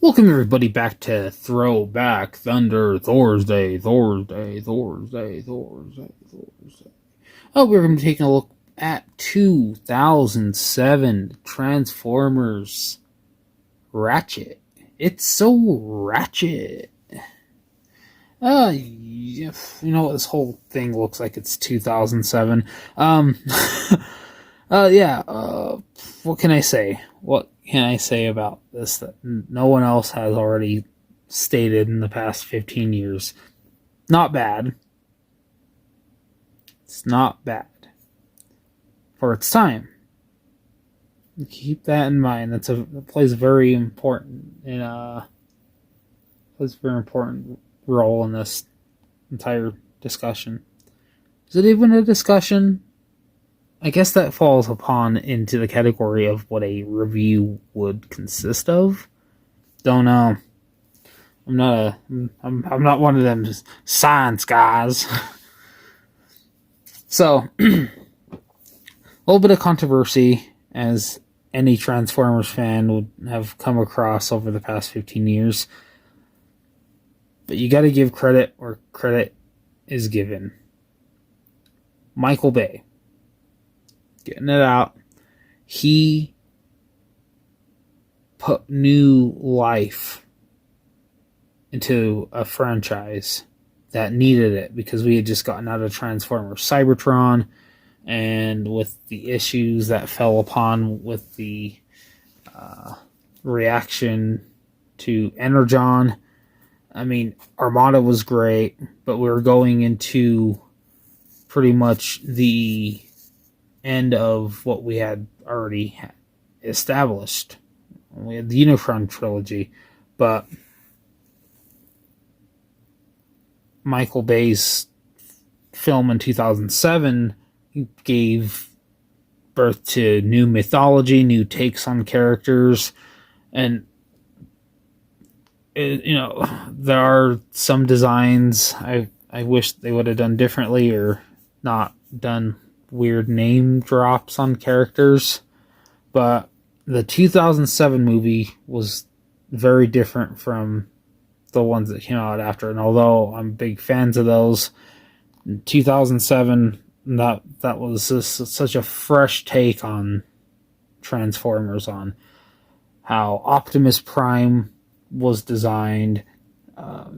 Welcome everybody back to Throwback, Thunder, ThorsDay. Oh, we're going to be taking a look at 2007 Transformers Ratchet. It's so ratchet. You know what, this whole thing looks like it's 2007. What can I say? What can I say about this that no one else has already stated in the past 15 years? Not bad. It's not bad. For its time. Keep that in mind. That plays a very important role in this entire discussion. Is it even a discussion? I guess that falls into the category of what a review would consist of. Don't know. I'm not one of them science guys. So, a little bit of controversy, as any Transformers fan would have come across over the past 15 years. But you got to give credit where credit is given. Michael Bay. Getting it out. He put new life into a franchise that needed it because we had just gotten out of Transformers Cybertron, and with the issues that fell upon with the reaction to Energon. I mean, Armada was great, but we were going into pretty much the end of what we had already established. We had the Unicron trilogy, but Michael Bay's film in 2007 gave birth to new mythology, new takes on characters, and there are some designs I wish they would have done differently or not done weird name drops on characters, but the 2007 movie was very different from the ones that came out after, and although I'm big fans of those, 2007 that was just such a fresh take on Transformers, on how Optimus Prime was designed,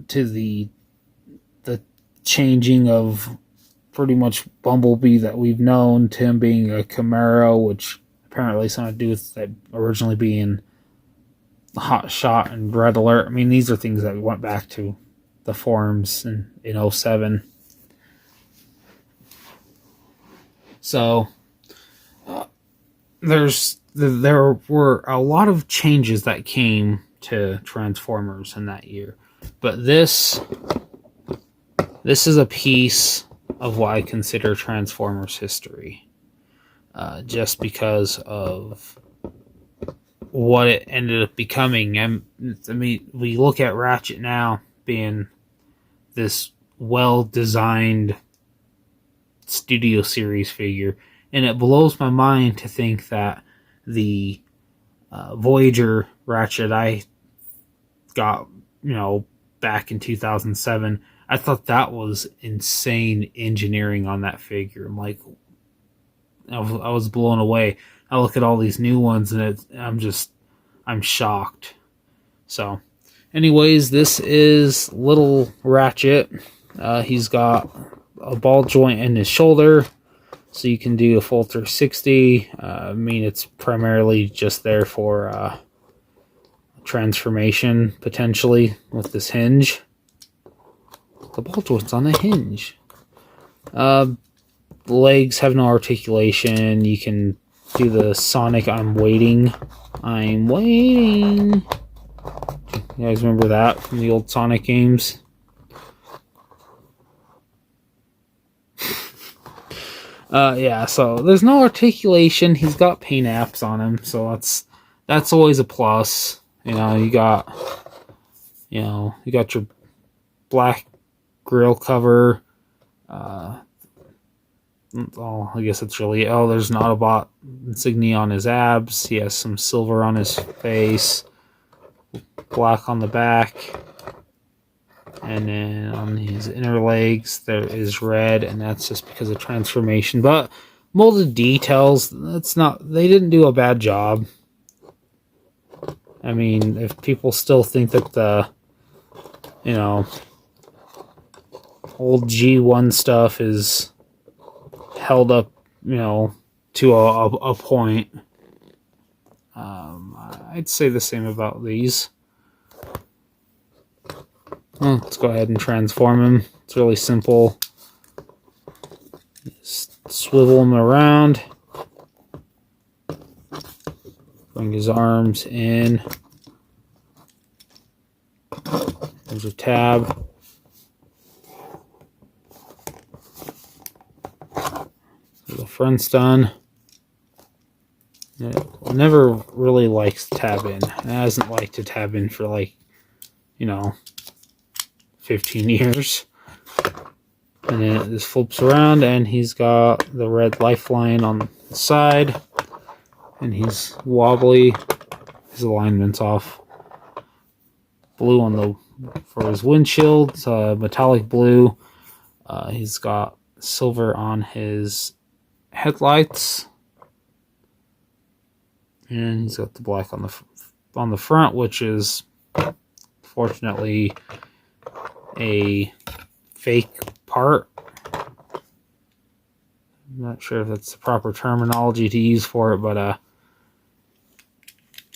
to the changing of pretty much Bumblebee that we've known, to him being a Camaro, which apparently has something to do with that originally being Hot Shot and Red Alert. I mean, these are things that we went back to the forums in 07. So, there were a lot of changes that came to Transformers in that year. But this is a piece of what I consider Transformers history, just because of what it ended up becoming. I mean, we look at Ratchet now being this well-designed studio series figure, and it blows my mind to think that the Voyager Ratchet I got, back in 2007, I thought that was insane engineering on that figure. I'm like, I was blown away. I look at all these new ones and I'm shocked. So, anyways, this is little Ratchet. He's got a ball joint in his shoulder, so you can do a full 360. I mean, it's primarily just there for transformation, potentially, with this hinge. The ball joint's on a hinge. Legs have no articulation. You can do the Sonic I'm waiting. You guys remember that from the old Sonic games? So there's no articulation. He's got paint apps on him, so that's always a plus. You got your black grill cover. I guess it's really... there's an Autobot insignia on his abs. He has some silver on his face. black on the back. And then on his inner legs, there is red, and that's just because of transformation. But molded details, they didn't do a bad job. I mean, if people still think that the, old G1 stuff is held up, to a point, I'd say the same about these. Well, let's go ahead and transform him. It's really simple. Just swivel him around. Bring his arms in. There's a tab. The front's done. It never really likes tab in. It hasn't liked to tab in for 15 years. And then it just flips around, and he's got the red lifeline on the side, and he's wobbly. His alignment's off. Blue for his windshield, metallic blue. He's got silver on his headlights, and he's got the black on the front, which is fortunately a fake part. I'm not sure if that's the proper terminology to use for it, but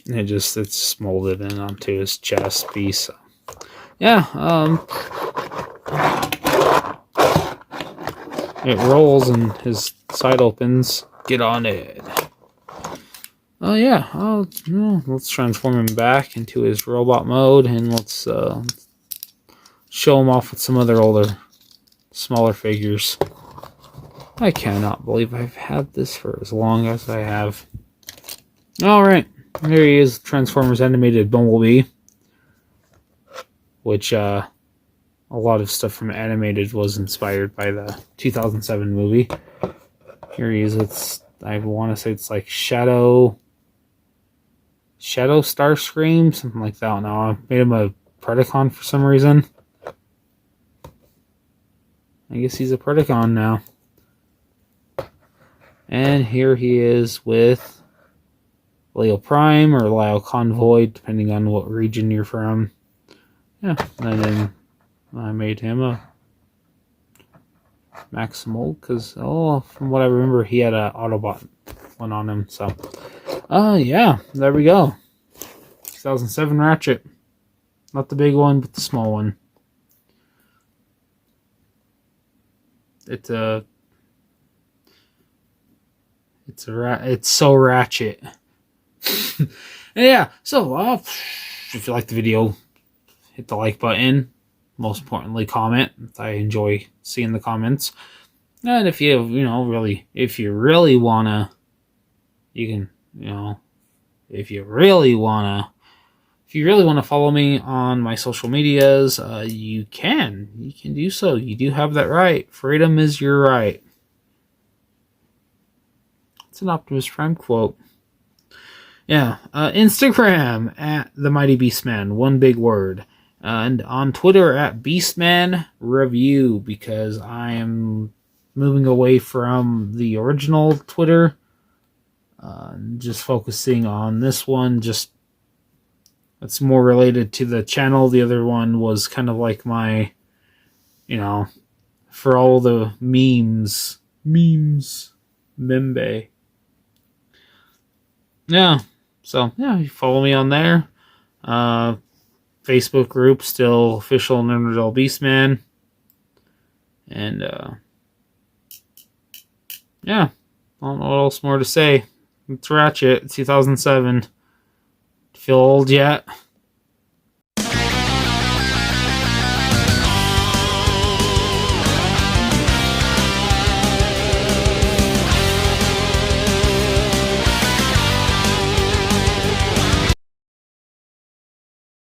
it's molded in onto his chest piece. Yeah, it rolls and his side opens. Get on it. Oh yeah, let's transform him back into his robot mode, and let's show him off with some other smaller figures. I cannot believe I've had this for as long as I have. Alright, here he is, Transformers Animated Bumblebee. Which, a lot of stuff from Animated was inspired by the 2007 movie. Here he is, I want to say it's like Shadow Starscream, something like that. Now I made him a Predacon for some reason. I guess he's a Predacon now. And here he is with Leo Prime or Lyle Convoy, depending on what region you're from. Yeah, and then I made him a Maximal because, from what I remember, he had an Autobot one on him. So, yeah, there we go. 2007 Ratchet. Not the big one, but the small one. It's so Ratchet. Yeah, so if you like the video, hit the like button. Most importantly, comment. I enjoy seeing the comments. And if you really wanna, you can, if you really wanna follow me on my social medias, you can do so. You do have that right. Freedom is your right. It's an Optimus Prime quote. Yeah, Instagram at the Mighty Beastman, one big word. And on Twitter at Beastman Review, because I am moving away from the original Twitter. Just focusing on this one, it's more related to the channel. The other one was kind of like my, for all the memes, membe. Yeah, so yeah, you follow me on there. Facebook group still official Nerdle Beastman, and yeah, I don't know what else more to say. It's Ratchet, 2007. Feel old yet?